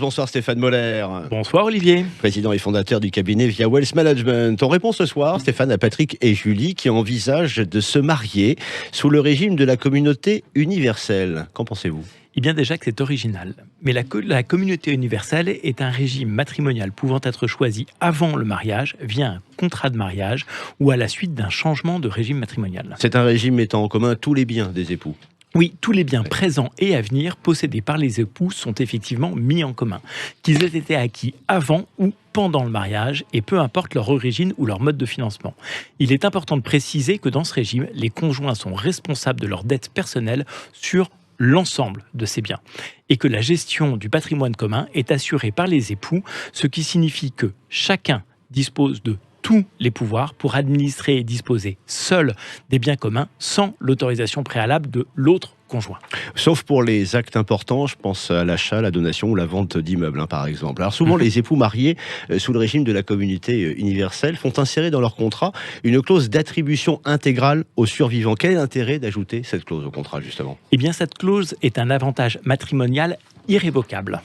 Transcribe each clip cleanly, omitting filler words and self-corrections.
Bonsoir Stéphane Moller, Bonsoir Olivier. président et fondateur du cabinet Via Wealth Management. On répond ce soir, Stéphane, à Patrick et Julie qui envisagent de se marier sous le régime de la communauté universelle. Qu'en pensez-vous ? Eh bien déjà que c'est original. Mais la communauté universelle est un régime matrimonial pouvant être choisi avant le mariage, via un contrat de mariage ou à la suite d'un changement de régime matrimonial. C'est un régime mettant en commun tous les biens des époux. Oui, tous les biens présents et à venir possédés par les époux sont effectivement mis en commun, qu'ils aient été acquis avant ou pendant le mariage et peu importe leur origine ou leur mode de financement. Il est important de préciser que dans ce régime, les conjoints sont responsables de leurs dettes personnelles sur l'ensemble de ces biens et que la gestion du patrimoine commun est assurée par les époux, ce qui signifie que chacun dispose de tous les pouvoirs pour administrer et disposer seul des biens communs sans l'autorisation préalable de l'autre conjoint. Sauf pour les actes importants, je pense à l'achat, la donation ou la vente d'immeubles, par exemple. Alors souvent, les époux mariés sous le régime de la communauté universelle font insérer dans leur contrat une clause d'attribution intégrale aux survivants. Quel est l'intérêt d'ajouter cette clause au contrat, justement ? Eh bien, cette clause est un avantage matrimonial irrévocable.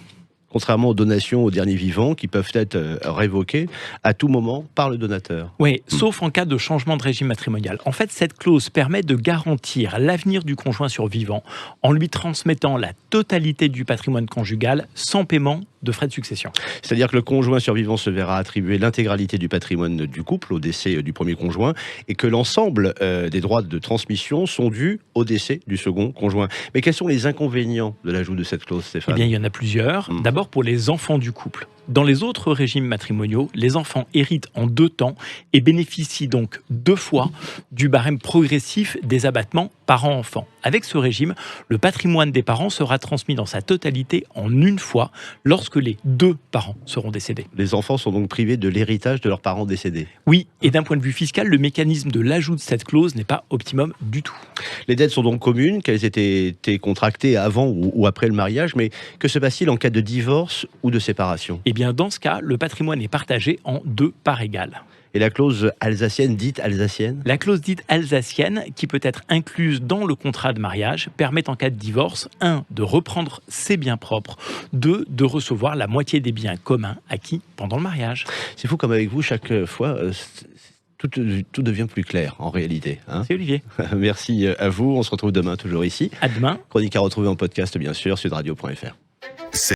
Contrairement aux donations aux derniers vivants qui peuvent être révoquées à tout moment par le donateur. Oui, sauf en cas de changement de régime matrimonial. En fait, cette clause permet de garantir l'avenir du conjoint survivant en lui transmettant la totalité du patrimoine conjugal sans paiement de frais de succession. C'est-à-dire que le conjoint survivant se verra attribuer l'intégralité du patrimoine du couple au décès du premier conjoint et que l'ensemble des droits de transmission sont dus au décès du second conjoint. Mais quels sont les inconvénients de l'ajout de cette clause, Stéphane ? Eh bien, il y en a plusieurs. D'abord, pour les enfants du couple. Dans les autres régimes matrimoniaux, les enfants héritent en 2 temps et bénéficient donc 2 fois du barème progressif des abattements parents-enfants. Avec ce régime, le patrimoine des parents sera transmis dans sa totalité en 1 fois lorsque les 2 parents seront décédés. Les enfants sont donc privés de l'héritage de leurs parents décédés. Oui, et d'un point de vue fiscal, le mécanisme de l'ajout de cette clause n'est pas optimum du tout. Les dettes sont donc communes, qu'elles aient été contractées avant ou après le mariage, mais que se passe-t-il en cas de divorce ou de séparation ? Eh bien, dans ce cas, le patrimoine est partagé en 2 parts égales. Et la clause alsacienne, dite alsacienne ? La clause dite alsacienne, qui peut être incluse dans le contrat de mariage, permet en cas de divorce, 1. de reprendre ses biens propres, 2. de recevoir la moitié des biens communs acquis pendant le mariage. C'est fou comme avec vous, chaque fois, tout devient plus clair en réalité. C'est Olivier. Merci à vous, on se retrouve demain toujours ici. À demain. Chronique à retrouver en podcast bien sûr, sudradio.fr.